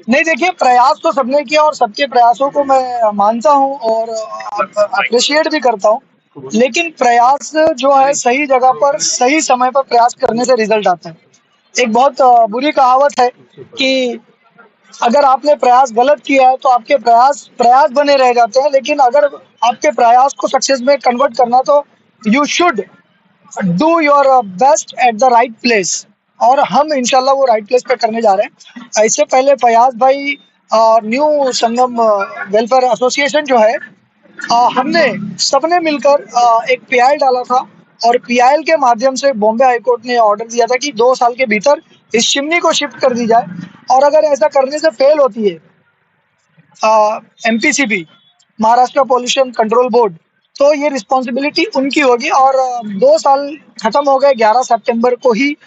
नहीं देखिए, प्रयास तो सबने किया और सबके प्रयासों को मैं मानता हूँ और अप्रिशिएट भी करता हूँ। लेकिन प्रयास जो है सही जगह पर, सही समय पर प्रयास करने से रिज़ल्ट आता है। एक बहुत बुरी कहावत है कि अगर आपने प्रयास गलत किया है तो आपके प्रयास प्रयास बने रह जाते हैं, लेकिन अगर आपके प्रयास को सक्सेस में कन्वर्ट करना तो you should do your best at the right place. और हम इंशाल्लाह वो राइट प्लेस पे करने जा रहे हैं। इससे पहले फयाज भाई न्यू संगम वेलफेयर एसोसिएशन जो है, हमने सबने मिलकर एक पीआईएल डाला था और पीआईएल के माध्यम से बॉम्बे हाई कोर्ट ने ऑर्डर दिया था कि 2 साल के भीतर इस चिमनी को शिफ्ट कर दी जाए। और अगर ऐसा करने से फेल होती है MPCB, Maharashtra pollution control board, तो ये रिस्पॉन्सिबिलिटी उनकी होगी। और 2 साल खत्म हो गए, 11 सितंबर को ही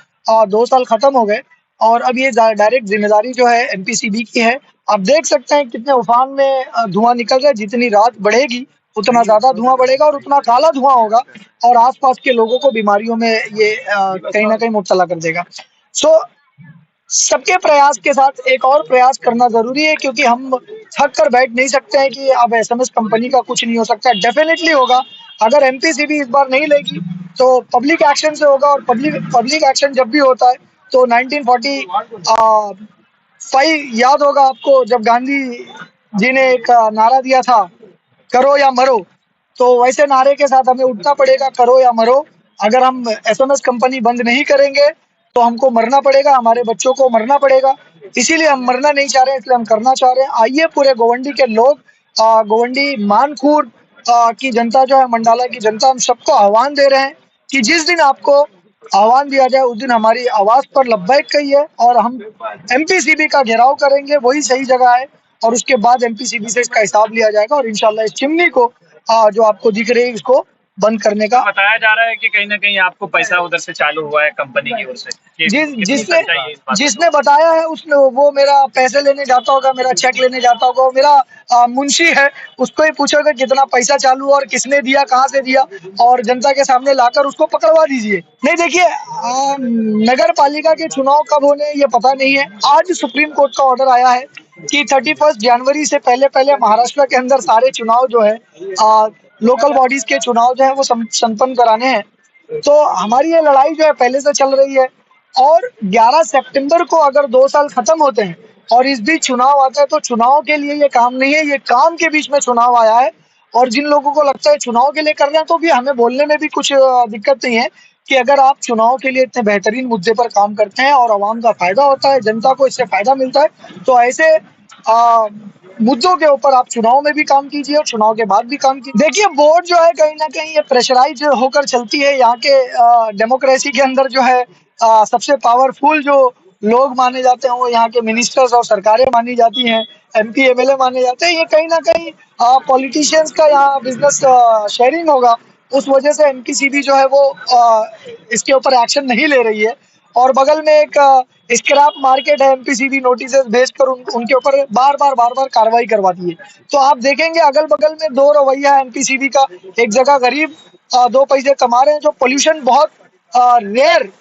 2 साल खत्म हो गए और अब ये डायरेक्ट जिम्मेदारी जो है एमपीसीबी की है। आप देख सकते हैं कितने उफान में धुआं निकल रहा है। जितनी रात बढ़ेगी उतना ज्यादा धुआं बढ़ेगा और उतना काला धुआं होगा और आसपास के लोगों को बीमारियों में ये कहीं ना कहीं मुब्तला कर देगा। सो सबके प्रयास के साथ एक और प्रयास करना ज़रूरी है, क्योंकि हम थक कर बैठ नहीं सकते हैं कि अब एसएमएस कंपनी का कुछ नहीं हो सकता है। डेफिनेटली होगा। अगर एमपीसीबी इस बार नहीं लेगी तो पब्लिक एक्शन से होगा और पब्लिक पब्लिक एक्शन जब भी होता है तो 1945 याद होगा आपको, जब गांधी जी ने एक नारा दिया था, करो या मरो। तो वैसे नारे के साथ हमें उठना पड़ेगा, करो या मरो। अगर हम एसएमएस कंपनी बंद नहीं करेंगे तो हमको मरना पड़ेगा, हमारे बच्चों को मरना पड़ेगा। इसीलिए हम मरना नहीं चाह रहे हैं, इसलिए हम करना चाह रहे हैं। आइए पूरे गोवंडी के लोग, गोवंडी मानखुर्द की जनता जो है, मंडाला की जनता, हम सबको आह्वान दे रहे हैं कि जिस दिन आपको आह्वान दिया जाए उस दिन हमारी आवाज पर लब्बैक कहिए और हम एमपीसीबी का घेराव करेंगे, वही सही जगह है। और उसके बाद एमपीसीबी से इसका हिसाब लिया जाएगा और इंशाल्लाह इस चिमनी को जो आपको दिख रही है इसको बंद करने का। बताया जा रहा है कि कहीं ना कहीं आपको पैसा उधर से चालू हुआ है कंपनी की ओर से। जिसने जिसने बताया है उसने, वो मेरा पैसे लेने जाता होगा, मेरा चेक लेने जाता होगा, वो मेरा मुंशी है। उसको ही पूछोगे कितना पैसा चालू और किसने दिया, कहाँ से दिया, और जनता के सामने लाकर उसको पकड़वा दीजिए। नहीं देखिए, नगर पालिका के चुनाव कब होने ये पता नहीं है। आज सुप्रीम कोर्ट का ऑर्डर आया है कि 31 जनवरी से पहले पहले महाराष्ट्र के अंदर सारे चुनाव जो है, लोकल बॉडीज के चुनाव जो है वो संपन्न कराने हैं। तो हमारी ये लड़ाई जो है पहले से चल रही है और 11 सितंबर को अगर 2 साल खत्म होते हैं और इस बीच चुनाव आता है तो चुनाव के लिए ये काम नहीं है, ये काम के बीच में चुनाव आया है। और जिन लोगों को लगता है चुनाव के लिए कर रहे हैं तो भी हमें बोलने में भी कुछ दिक्कत नहीं है कि अगर आप चुनाव के लिए इतने बेहतरीन मुद्दे पर काम करते हैं और आवाम का फायदा होता है, जनता को इससे फायदा मिलता है, तो ऐसे मुद्दों के ऊपर आप चुनाव में भी काम कीजिए और चुनाव के बाद भी काम कीजिए। देखिए, बोर्ड जो है कहीं ना कहीं ये प्रेशराइज होकर चलती है। यहाँ के डेमोक्रेसी के अंदर जो है सबसे पावरफुल जो लोग माने जाते हैं वो यहाँ के मिनिस्टर्स और सरकारें मानी जाती हैं, एमपी एमएलए माने जाते हैं। ये कहीं ना कहीं पॉलिटिशियंस का यहाँ बिजनेस शेयरिंग होगा, उस वजह से एमपीसीबी जो है वो इसके ऊपर एक्शन नहीं ले रही है। और बगल में एक स्क्रैप मार्केट है, एमपीसीबी नोटिस भेजकर उनके ऊपर बार बार कार्रवाई करवाती है। तो आप देखेंगे अगल बगल में दो रवैया है एमपीसीबी का। एक जगह गरीब 2 पैसे कमा रहे हैं जो पोल्यूशन बहुत रेयर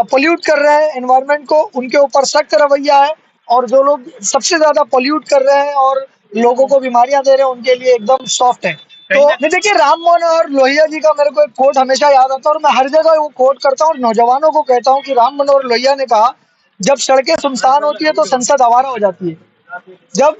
पोल्यूट कर रहे हैं एनवायरनमेंट को, उनके ऊपर सख्त रवैया है। और जो लोग सबसे ज्यादा पोल्यूट कर रहे हैं और लोगों को बीमारियां दे रहे हैं उनके लिए एकदम सॉफ्ट है। तो नहीं देखिए, राम मनोहर लोहिया जी का मेरे को एक कोट हमेशा याद आता है और मैं हर जगह वो कोट करता हूँ और नौजवानों को कहता हूँ कि राम मनोहर लोहिया ने कहा, जब सड़कें सुनसान होती है तो संसद आवारा हो जाती है। जब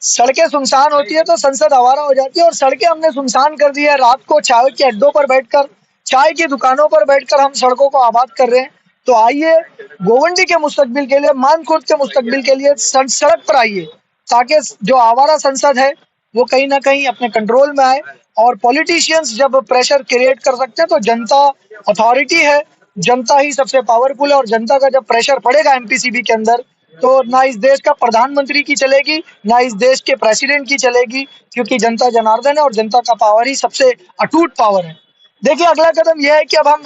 सड़कें सुनसान होती है तो संसद आवारा हो जाती है और सड़कें हमने सुनसान कर दी है। रात को चाय के अड्डों पर बैठकर, चाय की दुकानों पर बैठकर हम सड़कों को आबाद कर रहे हैं। तो आइए गोवंडी के मुस्तकबिल के लिए, मानखुर्द के मुस्तकबिल के लिए सड़क पर आइए, ताकि जो आवारा संसद है वो कहीं ना कहीं अपने कंट्रोल में आए। और पॉलिटिशियंस जब प्रेशर क्रिएट कर सकते हैं तो जनता अथॉरिटी है, जनता ही सबसे पावरफुल है। और जनता का जब प्रेशर पड़ेगा एमपीसीबी के अंदर तो ना इस देश का प्रधानमंत्री की चलेगी, ना इस देश के प्रेसिडेंट की चलेगी, क्योंकि जनता जनार्दन है और जनता का पावर ही सबसे अटूट पावर है। देखिए, अगला कदम यह है कि अब हम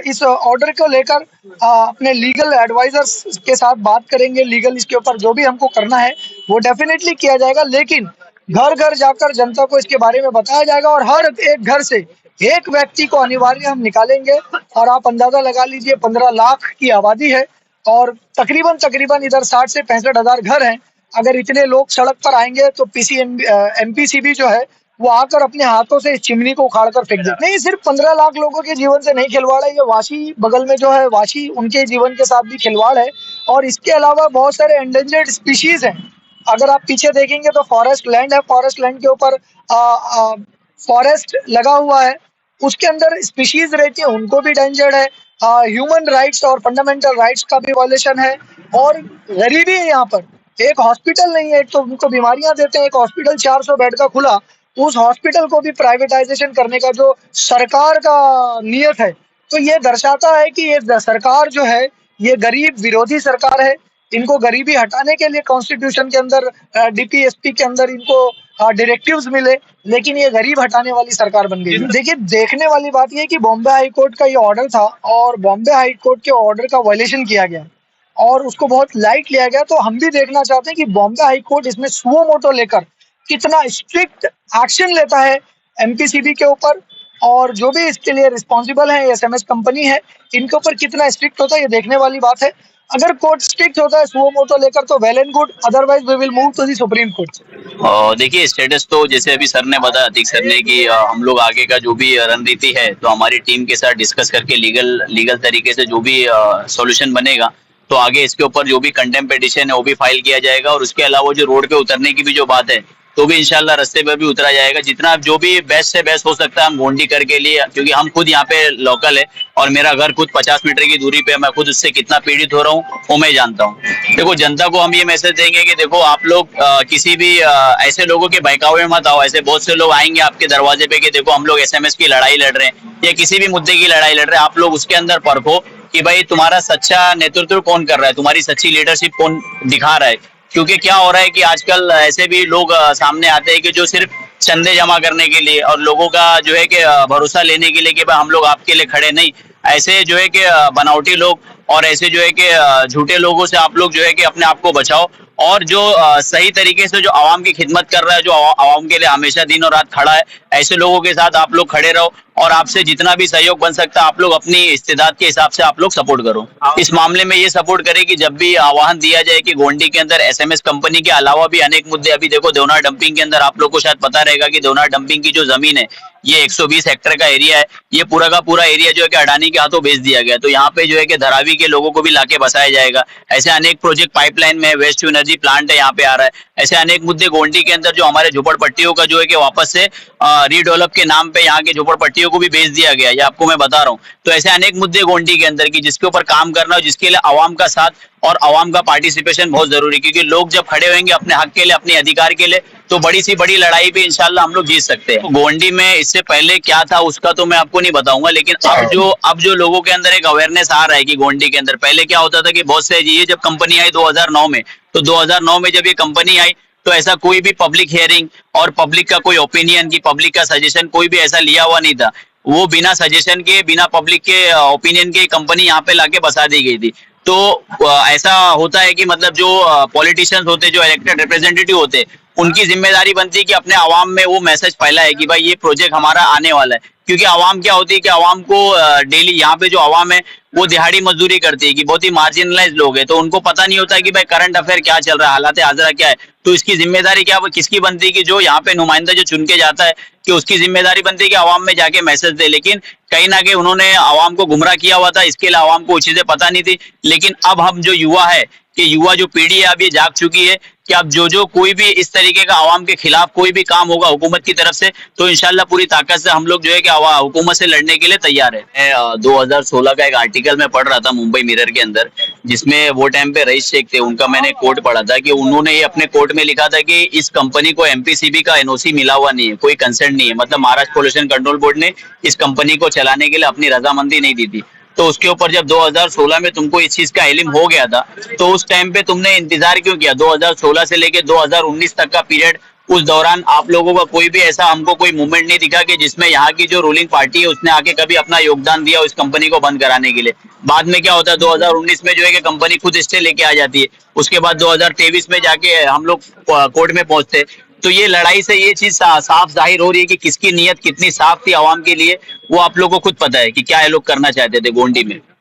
इस ऑर्डर को लेकर अपने लीगल एडवाइजर्स के साथ बात करेंगे। लीगल इसके ऊपर जो भी हमको करना है वो डेफिनेटली किया जाएगा, लेकिन घर घर जाकर जनता को इसके बारे में बताया जाएगा और हर एक घर से एक व्यक्ति को अनिवार्य हम निकालेंगे। और आप अंदाजा लगा लीजिए, 15 लाख की आबादी है और तकरीबन तकरीबन इधर 60 से 65,000 घर हैं। अगर इतने लोग सड़क पर आएंगे तो एमपीसीबी जो है वो आकर अपने हाथों से इस चिमनी को उखाड़ कर फेंक देते। नहीं, सिर्फ 15 लाख लोगों के जीवन से नहीं खिलवाड़ है, ये वाशी बगल में जो है वाशी, उनके जीवन के साथ भी खिलवाड़ है। और इसके अलावा बहुत सारे एंडेंजर्ड स्पीशीज हैं। अगर आप पीछे देखेंगे तो फॉरेस्ट लैंड है, फॉरेस्ट लैंड के ऊपर फॉरेस्ट लगा हुआ है, उसके अंदर स्पीशीज रहती है, उनको भी डेंजर्ड है। ह्यूमन राइट्स और फंडामेंटल राइट्स का भी वायलेशन है। और गरीबी है यहाँ पर, एक हॉस्पिटल नहीं है, एक तो उनको बीमारियां देते हैं, एक हॉस्पिटल 400 बेड का खुला, उस हॉस्पिटल को भी प्राइवेटाइजेशन करने का जो सरकार का नियत है। तो ये दर्शाता है कि ये सरकार जो है ये गरीब विरोधी सरकार है। इनको गरीबी हटाने के लिए कॉन्स्टिट्यूशन के अंदर डीपीएसपी के अंदर इनको डायरेक्टिव्स मिले, लेकिन ये गरीब हटाने वाली सरकार बन गई। देखिए, देखने वाली बात ये है कि बॉम्बे हाई कोर्ट का ये ऑर्डर था और बॉम्बे हाई कोर्ट के ऑर्डर का वायलेशन किया गया और उसको बहुत लाइट लिया गया। तो हम भी देखना चाहते हैं कि बॉम्बे हाई कोर्ट इसमें सुओ मोटो लेकर कितना स्ट्रिक्ट एक्शन लेता है एमपीसीबी के ऊपर, और जो भी इसके लिए रिस्पॉन्सिबल है एसएमएस कंपनी है, इनके ऊपर कितना स्ट्रिक्ट होता है, ये देखने वाली बात है। अगर कोर्ट स्ट्रिक्ट होता है सुओ मोटो लेकर तो well and good, otherwise we will move to the supreme court. देखिए, स्टेटस तो जैसे अभी सर ने बताया, अतीक सर ने, कि हम लोग आगे का जो भी रणनीति है तो हमारी टीम के साथ डिस्कस करके लीगल तरीके से जो भी सॉल्यूशन बनेगा तो आगे इसके ऊपर जो भी कंटेम्प्ट पिटीशन है वो भी फाइल किया जाएगा। और उसके अलावा जो रोड पे उतरने की भी जो बात है तो भी इंशाल्लाह रास्ते पर भी उतरा जाएगा। जितना जो भी बेस्ट से बेस्ट हो सकता है हम गोंडी करके लिए, क्योंकि हम खुद यहाँ पे लोकल है और मेरा घर खुद 50 मीटर की दूरी पे, मैं खुद उससे कितना पीड़ित हो रहा हूँ वो मैं जानता हूँ। देखो, जनता को हम ये मैसेज देंगे कि देखो, आप लोग किसी भी ऐसे लोगों के बहकावे में मत आओ। ऐसे बहुत से लोग आएंगे आपके दरवाजे पे कि देखो हम लोग एसएमएस की लड़ाई लड़ रहे हैं या किसी भी मुद्दे की लड़ाई लड़ रहे हैं। आप लोग उसके अंदर परखो कि भाई तुम्हारा सच्चा नेतृत्व कौन कर रहा है, तुम्हारी सच्ची लीडरशिप कौन दिखा रहा है। क्योंकि क्या हो रहा है कि आजकल ऐसे भी लोग सामने आते हैं कि जो सिर्फ चंदे जमा करने के लिए और लोगों का जो है कि भरोसा लेने के लिए कि भाई हम लोग आपके लिए खड़े नहीं, ऐसे जो है कि बनावटी लोग और ऐसे जो है कि झूठे लोगों से आप लोग जो है कि अपने आप को बचाओ। और जो सही तरीके से जो आवाम की खिदमत कर रहा है, जो आवाम के लिए हमेशा दिन और रात खड़ा है, ऐसे लोगों के साथ आप लोग खड़े रहो और आपसे जितना भी सहयोग बन सकता है आप लोग अपनी इस्तेदाद के हिसाब से आप लोग सपोर्ट करो। इस मामले में ये सपोर्ट करें कि जब भी आह्वान दिया जाए कि गोंडी के अंदर एसएमएस कंपनी के अलावा भी अनेक मुद्दे, अभी देखो देवनार डंपिंग के अंदर आप लोग को शायद पता रहेगा कि देवनार डंपिंग की जो जमीन है ये 120 हेक्टेयर का एरिया है, ये पूरा का पूरा एरिया जो है कि अडानी के हाथों बेच दिया गया। तो यहाँ पे जो है कि धरावी के लोगों को भी लाके बसाया जाएगा। ऐसे अनेक प्रोजेक्ट पाइपलाइन में, वेस्ट टू एनर्जी प्लांट है यहाँ पे आ रहा है। ऐसे अनेक मुद्दे गोंडी के अंदर जो हमारे झोपड़पट्टियों का जो है कि वापस से रीडेवलप के नाम पे यहाँ के झोपड़पट्टियों को भी बेच दिया गया, ये आपको मैं बता रहा हूँ। तो ऐसे अनेक मुद्दे गोंडी के अंदर की जिसके ऊपर काम करना हो, जिसके लिए आवाम का साथ और आवाम का पार्टिसिपेशन बहुत जरूरी, क्योंकि लोग जब खड़े होंगे अपने हक के लिए, अपने अधिकार के लिए, तो बड़ी सी बड़ी लड़ाई भी इंशाल्लाह हम लोग जीत सकते हैं। गोंडी में इससे पहले क्या था उसका तो मैं आपको नहीं बताऊंगा, लेकिन अब जो लोगों के अंदर एक अवेयरनेस आ रहा है कि गोंडी के अंदर पहले क्या होता था कि बहुत से, ये जब कंपनी आई 2009 में, तो 2009 में जब ये कंपनी आई तो ऐसा कोई भी पब्लिक हियरिंग और पब्लिक का कोई ओपिनियन की, पब्लिक का सजेशन कोई भी ऐसा लिया हुआ नहीं था। वो बिना सजेशन के, बिना पब्लिक के ओपिनियन के कंपनी यहाँ पे लाके बसा दी गई थी। तो ऐसा होता है कि मतलब जो पॉलिटिशियंस होते, जो इलेक्टेड रिप्रेजेंटेटिव होते, उनकी जिम्मेदारी बनती है कि अपने आवाम में वो मैसेज फैलाए कि भाई ये प्रोजेक्ट हमारा आने वाला है। क्योंकि आवाम क्या होती है कि आवाम को डेली, यहाँ पे जो आवाम है वो दिहाड़ी मजदूरी करती है, कि बहुत ही मार्जिनलाइज लोग है, तो उनको पता नहीं होता है कि भाई करंट अफेयर क्या चल रहा है, हालात हाजरा क्या है। तो इसकी जिम्मेदारी क्या, वो किसकी बनती है कि जो यहाँ पे नुमाइंदा जो चुन के जाता है, कि उसकी जिम्मेदारी बनती है कि आवाम में जाके मैसेज दे। लेकिन कहीं ना कहीं उन्होंने आवाम को गुमराह किया हुआ था, इसके लिए आवाम को चीजें पता नहीं थी। लेकिन अब हम जो युवा है, कि युवा जो पीढ़ी है अब ये जाग चुकी है कि अब जो कोई भी इस तरीके का आवाम के खिलाफ कोई भी काम होगा हुकूमत की तरफ से, तो इंशाल्लाह पूरी ताकत से हम लोग जो है कि हुकूमत से लड़ने के लिए तैयार है। मैं 2016 का एक आर्टिकल में पढ़ रहा था मुंबई मिरर के अंदर, जिसमें वो टाइम पे रईस शेख थे, उनका मैंने कोट पढ़ा था कि उन्होंने ये अपने कोट में लिखा था कि इस कंपनी को एमपीसीबी का एनओसी मिला हुआ नहीं है, कोई कंसेंट नहीं है, मतलब महाराष्ट्र पोल्यूशन कंट्रोल बोर्ड ने इस कंपनी को चलाने के लिए अपनी रजामंदी नहीं दी थी। तो उसके ऊपर जब 2016 में तुमको इस चीज का इल्म हो गया था, तो उस टाइम पे तुमने इंतजार क्यों किया? 2016 से लेके 2019 तक का पीरियड, उस दौरान आप लोगों का कोई भी ऐसा हमको कोई मूवमेंट नहीं दिखा कि जिसमें यहाँ की जो रूलिंग पार्टी है उसने आके कभी अपना योगदान दिया इस कंपनी को बंद कराने के लिए। बाद में क्या होता है, 2019 में जो है कि कंपनी खुद स्टे लेके आ जाती है, उसके बाद 2023 में जाके हम लोग कोर्ट में पहुंचते। तो ये लड़ाई से ये चीज साफ जाहिर हो रही है कि किसकी नीयत कितनी साफ थी आवाम के लिए, वो आप लोगों को खुद पता है कि क्या ये लोग करना चाहते थे गोंडी में।